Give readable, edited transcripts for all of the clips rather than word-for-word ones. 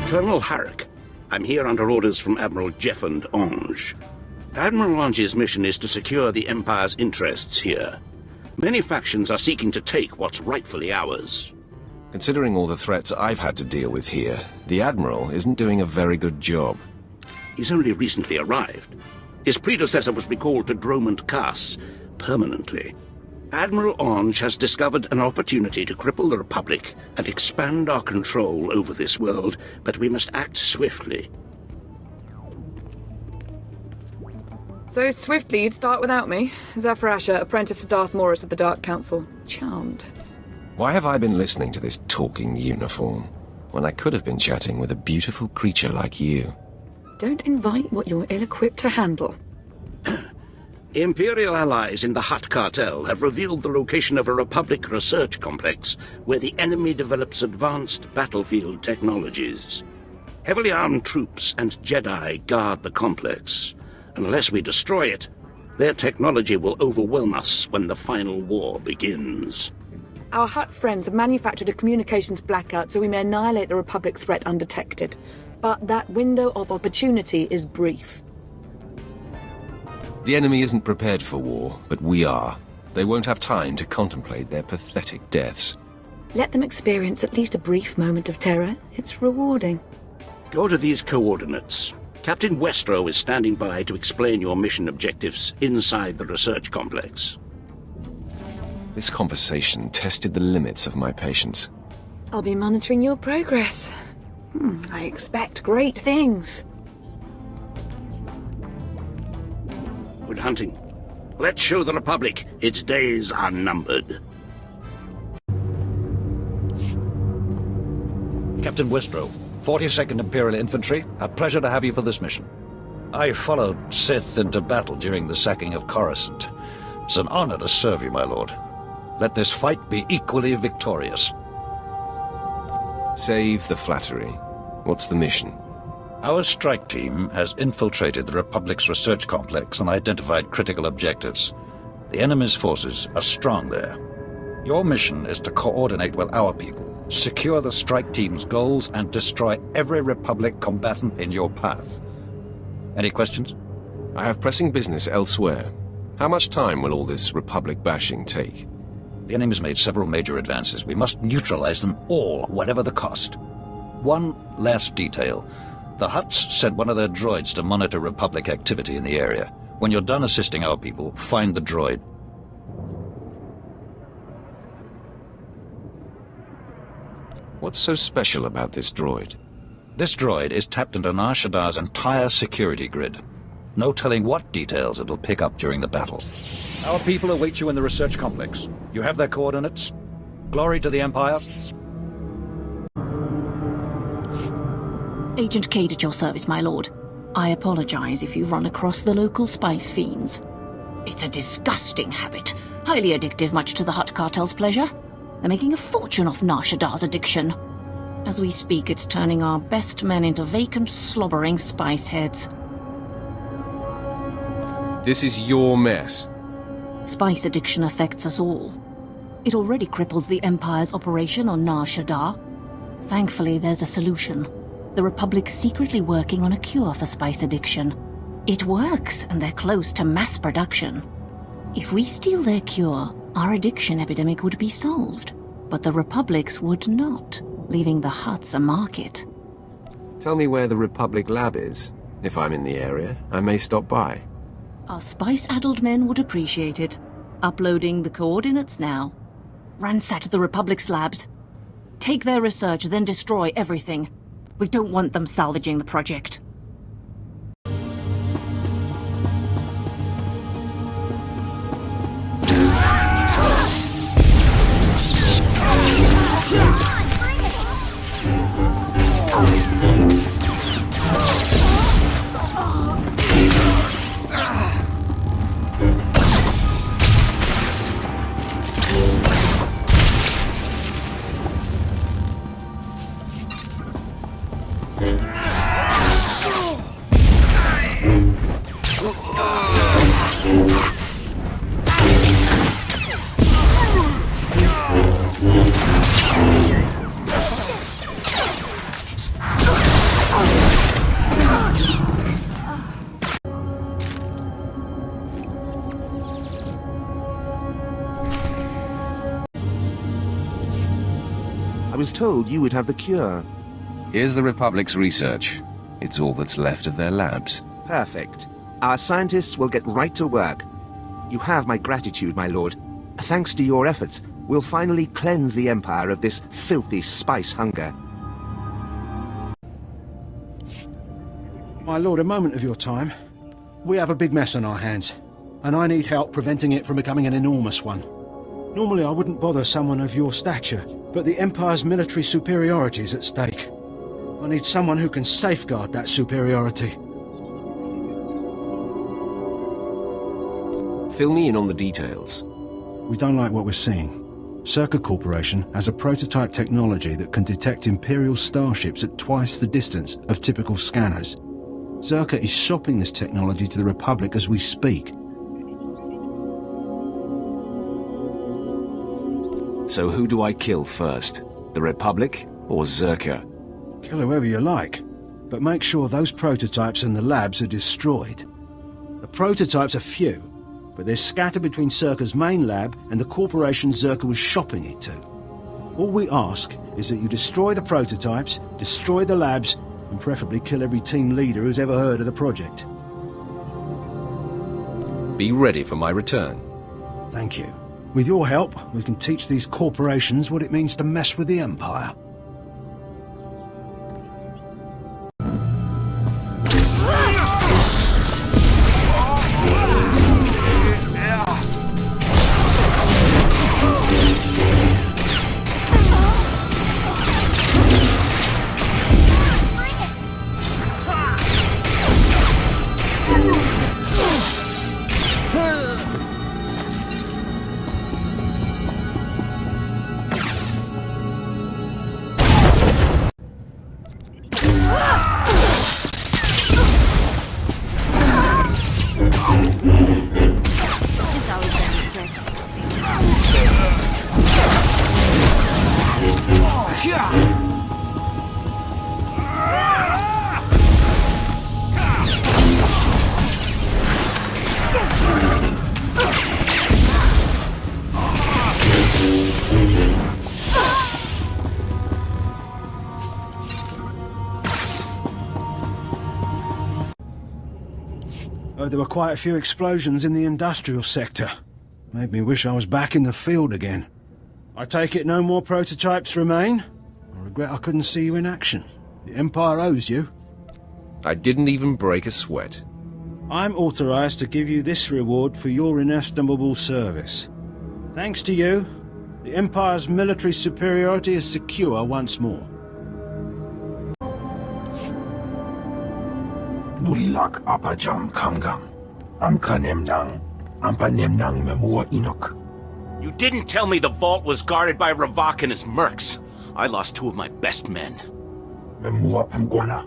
Colonel Harrick. I'm here under orders from Admiral Jeffend Ange. Admiral Ange's mission is to secure the Empire's interests here. Many factions are seeking to take what's rightfully ours. Considering all the threats I've had to deal with here, the Admiral isn't doing a very good job. He's only recently arrived. His predecessor was recalled to Dromant Cass permanently. Admiral Ange has discovered an opportunity to cripple the Republic and expand our control over this world, but we must act swiftly. So swiftly you'd start without me? Zafrasha, apprentice to Darth Morris of the Dark Council. Charmed. Why have I been listening to this talking uniform, when I could have been chatting with a beautiful creature like you? Don't invite what you're ill-equipped to handle. Imperial allies in the Hutt cartel have revealed the location of a Republic research complex where the enemy develops advanced battlefield technologies. Heavily armed troops and Jedi guard the complex. Unless we destroy it, their technology will overwhelm us when the final war begins. Our Hutt friends have manufactured a communications blackout so we may annihilate the Republic threat undetected. But that window of opportunity is brief. The enemy isn't prepared for war, but we are. They won't have time to contemplate their pathetic deaths. Let them experience at least a brief moment of terror. It's rewarding. Go to these coordinates. Captain Westrow is standing by to explain your mission objectives inside the research complex. This conversation tested the limits of my patience. I'll be monitoring your progress. I expect great things. Good hunting. Let's show the Republic its days are numbered. Captain Westrow, 42nd Imperial Infantry, a pleasure to have you for this mission. I followed Sith into battle during the sacking of Coruscant. It's an honor to serve you, my lord. Let this fight be equally victorious. Save the flattery. What's the mission? Our strike team has infiltrated the Republic's research complex and identified critical objectives. The enemy's forces are strong there. Your mission is to coordinate with our people, secure the strike team's goals, and destroy every Republic combatant in your path. Any questions? I have pressing business elsewhere. How much time will all this Republic bashing take? The enemy's made several major advances. We must neutralize them all, whatever the cost. One last detail. The Hutts sent one of their droids to monitor Republic activity in the area. When you're done assisting our people, find the droid. What's so special about this droid? This droid is tapped into Nar Shaddaa's entire security grid. No telling what details it'll pick up during the battle. Our people await you in the research complex. You have their coordinates. Glory to the Empire. Agent Cade at your service, my lord. I apologize if you've run across the local spice fiends. It's a disgusting habit, highly addictive, much to the Hutt cartel's pleasure. They're making a fortune off Nar Shaddaa's addiction. As we speak, it's turning our best men into vacant, slobbering spice heads. This is your mess. Spice addiction affects us all. It already cripples the Empire's operation on Nar Shaddaa. Thankfully, there's a solution. The Republic's secretly working on a cure for spice addiction. It works, and they're close to mass production. If we steal their cure, our addiction epidemic would be solved. But the Republic's would not, leaving the Hutts a market. Tell me where the Republic lab is. If I'm in the area, I may stop by. Our spice-addled men would appreciate it. Uploading the coordinates now. Ransack the Republic's labs. Take their research, then destroy everything. We don't want them salvaging the project. was told you would have the cure. Here's the Republic's research. It's all that's left of their labs. Perfect. Our scientists will get right to work. You have my gratitude, my lord. Thanks to your efforts, we'll finally cleanse the Empire of this filthy spice hunger. My lord, a moment of your time. We have a big mess on our hands, and I need help preventing it from becoming an enormous one. Normally I wouldn't bother someone of your stature, but the Empire's military superiority is at stake. I need someone who can safeguard that superiority. Fill me in on the details. We don't like what we're seeing. SWTOR Corporation has a prototype technology that can detect Imperial starships at twice the distance of typical scanners. SWTOR is shopping this technology to the Republic as we speak. So who do I kill first? The Republic or SWTOR? Kill whoever you like, but make sure those prototypes in the labs are destroyed. The prototypes are few, but they're scattered between SWTOR's main lab and the corporation SWTOR was shopping it to. All we ask is that you destroy the prototypes, destroy the labs, and preferably kill every team leader who's ever heard of the project. Be ready for my return. Thank you. With your help, we can teach these corporations what it means to mess with the Empire. There were quite a few explosions in the industrial sector. Made me wish I was back in the field again. I take it no more prototypes remain? I regret I couldn't see you in action. The Empire owes you. I didn't even break a sweat. I'm authorized to give you this reward for your inestimable service. Thanks to you, the Empire's military superiority is secure once more. Nulilak apajam kamgam. Amkanemnang. Ampanemnang memua inok. You didn't tell me the vault was guarded by Ravak and his mercs. I lost two of my best men. Memua pemguana.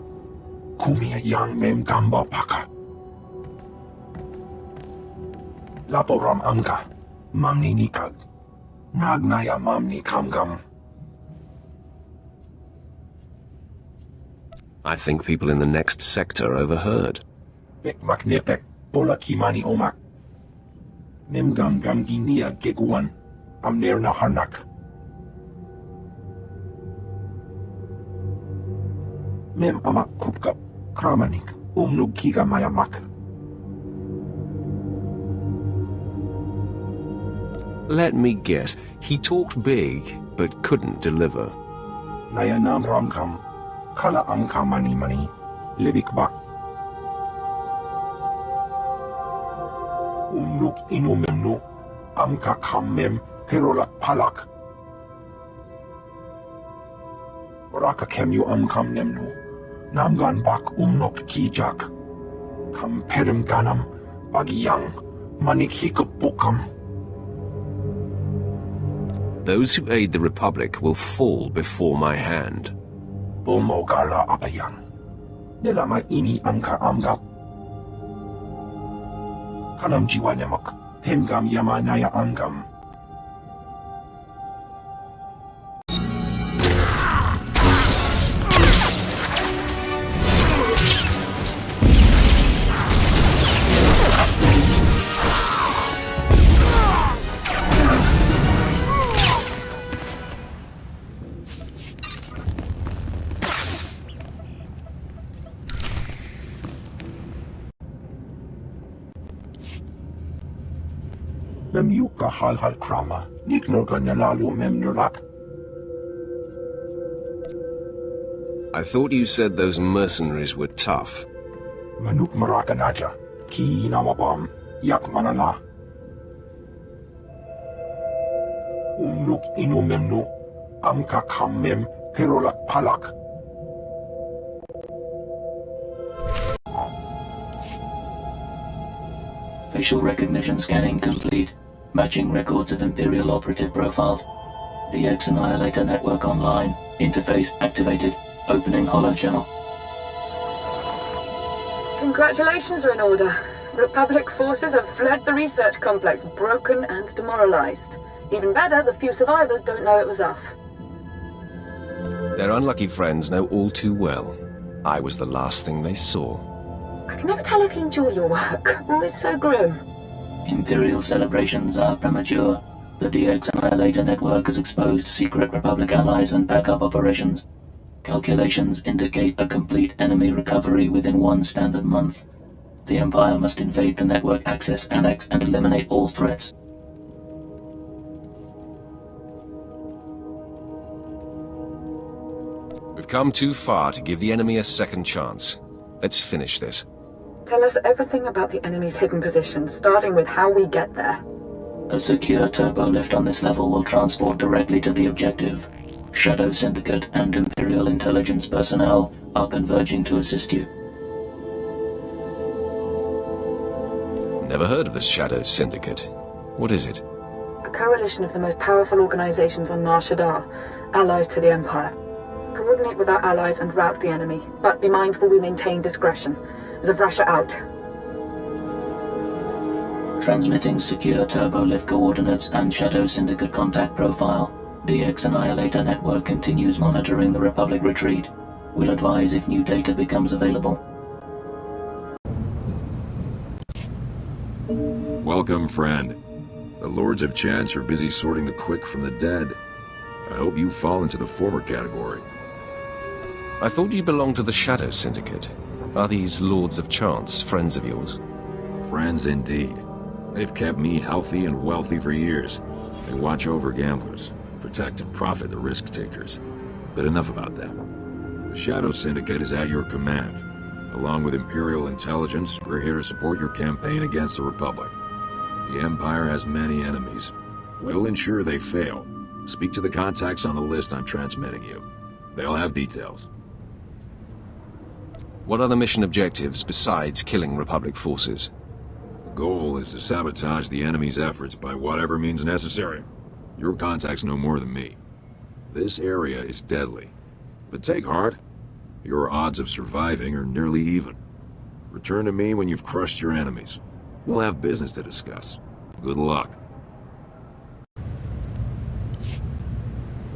Kumia yang mem gamba paka. Laporam amga. Mamni nikag. Nagnaya mamni kamgam. I think people in the next sector overheard. Bek maknepek. Bola kimani omak. Memgam gamginia geguan. Amner na harnak. Mem amak kupkap. Kramanik. Umnug kiga mayamak. Let me guess, he talked big, but couldn't deliver. Nayanam ramkam. Kala amka mani mani. Libik bak. Umnuk inumemnu. Amka kammem. Perolak palak. Raka kemyu amkam nemnu. Namgan bak umnok kijak. Kam perem ganam. Bagiyang. Manik hikupukam. Those who aid the Republic will fall before my hand. Bulmo gala apayan. Nilama ini amka amgap. Kanam jiwa nemak. Hemgam yamanaya angam. Memyuka hal krama. Niknoga nalalu memnulak. I thought you said those mercenaries were tough. Manuk marakanaja. Ki namabam. Yak manala. Umnuk inu memnu. Amka kammem. Kerolak palak. Facial recognition scanning complete. Matching records of Imperial operative profiles. DX Annihilator network online. Interface activated. Opening holo channel. Congratulations are in order. Republic forces have fled the research complex, broken and demoralized. Even better, the few survivors don't know it was us. Their unlucky friends know all too well. I was the last thing they saw. I can never tell if you enjoy your work, or it's so grim. Imperial celebrations are premature. The DX Annihilator network has exposed secret Republic allies and backup operations. Calculations indicate a complete enemy recovery within one standard month. The Empire must invade the network access annex and eliminate all threats. We've come too far to give the enemy a second chance. Let's finish this. Tell us everything about the enemy's hidden position, starting with how we get there. A secure turbo lift on this level will transport directly to the objective. Shadow Syndicate and Imperial intelligence personnel are converging to assist you. Never heard of the Shadow Syndicate. What is it? A coalition of the most powerful organizations on Nar Shaddaa, allies to the Empire. Coordinate with our allies and rout the enemy, but be mindful we maintain discretion. Zavrasha out. Transmitting secure turbo lift coordinates and Shadow Syndicate contact profile. DX Annihilator network continues monitoring the Republic retreat. We'll advise if new data becomes available. Welcome, friend. The Lords of Chance are busy sorting the quick from the dead. I hope you fall into the former category. I thought you belonged to the Shadow Syndicate. Are these Lords of Chance friends of yours? Friends indeed. They've kept me healthy and wealthy for years. They watch over gamblers, protect and profit the risk takers. But enough about them. The Shadow Syndicate is at your command. Along with Imperial intelligence, we're here to support your campaign against the Republic. The Empire has many enemies. We'll ensure they fail. Speak to the contacts on the list I'm transmitting you. They'll have details. What are the mission objectives besides killing Republic forces? The goal is to sabotage the enemy's efforts by whatever means necessary. Your contacts know more than me. This area is deadly. But take heart. Your odds of surviving are nearly even. Return to me when you've crushed your enemies. We'll have business to discuss. Good luck.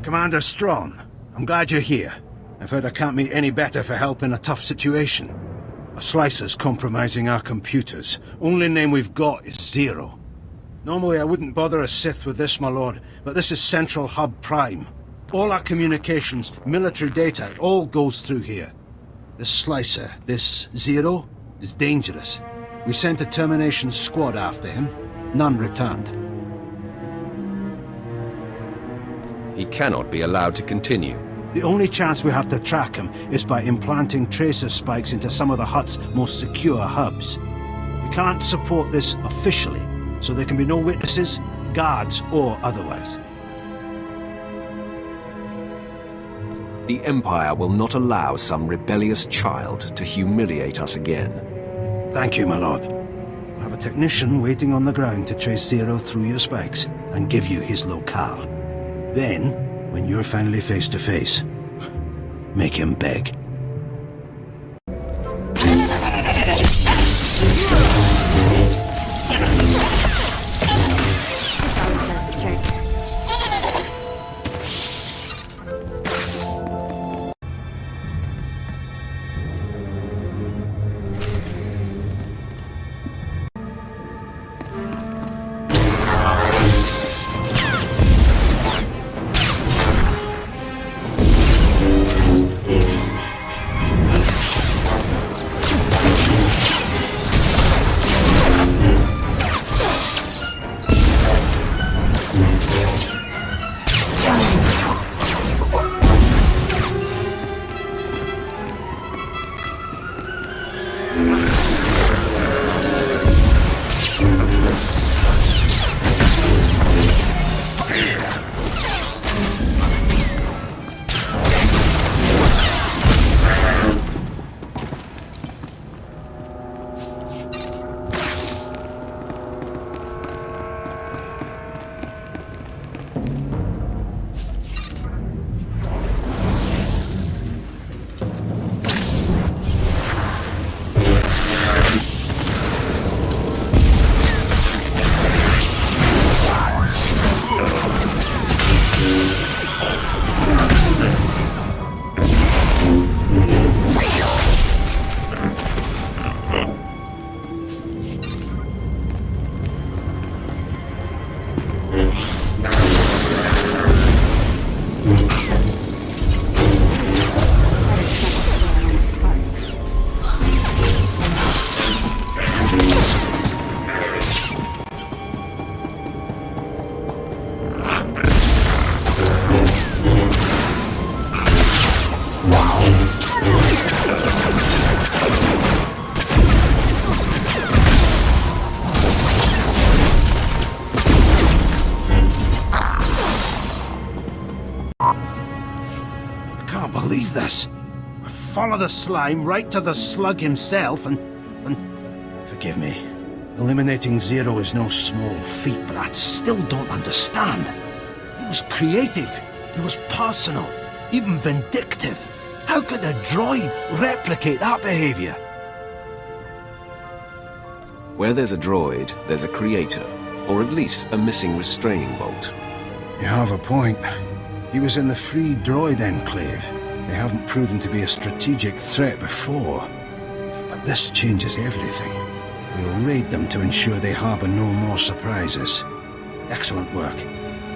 Commander Strawn, I'm glad you're here. I've heard I can't meet any better for help in a tough situation. A slicer's compromising our computers. Only name we've got is Zero. Normally I wouldn't bother a Sith with this, my lord, but this is Central Hub Prime. All our communications, military data, it all goes through here. This slicer, this Zero, is dangerous. We sent a termination squad after him. None returned. He cannot be allowed to continue. The only chance we have to track him is by implanting tracer spikes into some of the Hutt's most secure hubs. We can't support this officially, so there can be no witnesses, guards, or otherwise. The Empire will not allow some rebellious child to humiliate us again. Thank you, my lord. We'll have a technician waiting on the ground to trace Zero through your spikes and give you his locale. Then, when you're finally face to face, make him beg. can't believe this. I follow the slime right to the slug himself and... Forgive me. Eliminating Zero is no small feat, but I still don't understand. He was creative. He was personal. Even vindictive. How could a droid replicate that behavior? Where there's a droid, there's a creator, or at least a missing restraining bolt. You have a point. He was in the Free Droid Enclave. They haven't proven to be a strategic threat before. But this changes everything. We'll raid them to ensure they harbour no more surprises. Excellent work.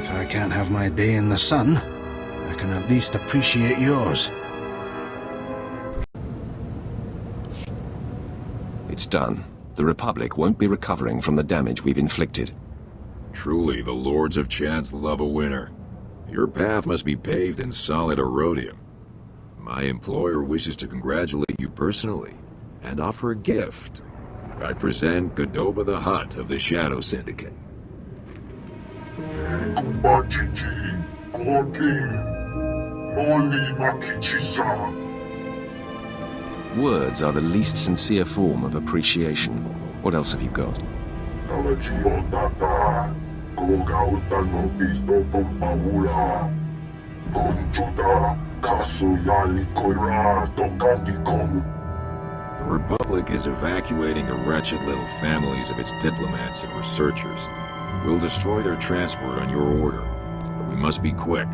If I can't have my day in the sun, I can at least appreciate yours. It's done. The Republic won't be recovering from the damage we've inflicted. Truly, the Lords of Chance love a winner. Your path must be paved in solid erodium. My employer wishes to congratulate you personally and offer a gift. I present Godoba the Hutt of the Shadow Syndicate. Words are the least sincere form of appreciation. What else have you got? The Republic is evacuating the wretched little families of its diplomats and researchers. We'll destroy their transport on your order, but we must be quick.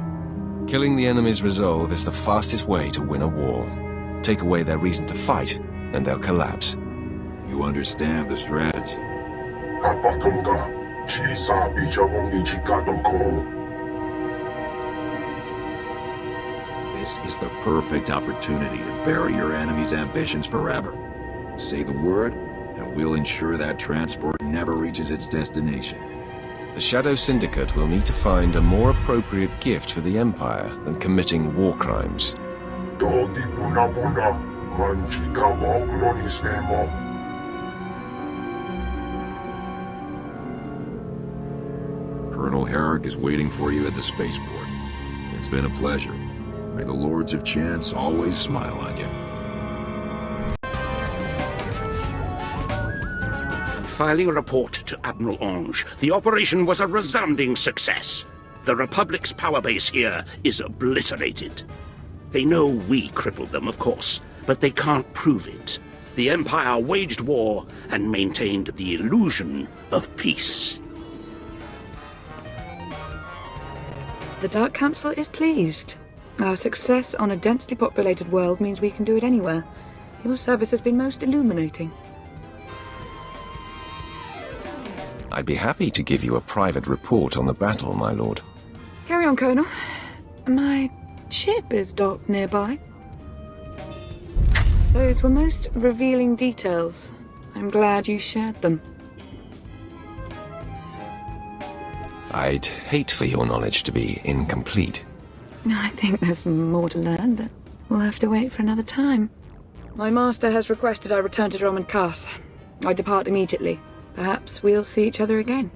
Killing the enemy's resolve is the fastest way to win a war. Take away their reason to fight, and they'll collapse. You understand the strategy. This is the perfect opportunity to bury your enemy's ambitions forever. Say the word, and we'll ensure that transport never reaches its destination. The Shadow Syndicate will need to find a more appropriate gift for the Empire than committing war crimes. Colonel Herrick is waiting for you at the spaceport. It's been a pleasure. May the Lords of Chance always smile on you. Filing a report to Admiral Ange, the operation was a resounding success. The Republic's power base here is obliterated. They know we crippled them, of course, but they can't prove it. The Empire waged war and maintained the illusion of peace. The Dark Council is pleased. Our success on a densely populated world means we can do it anywhere. Your service has been most illuminating. I'd be happy to give you a private report on the battle, my lord. Carry on, Colonel. My ship is docked nearby. Those were most revealing details. I'm glad you shared them. I'd hate for your knowledge to be incomplete. I think there's more to learn, but we'll have to wait for another time. My master has requested I return to Drum and Cass. I depart immediately. Perhaps we'll see each other again.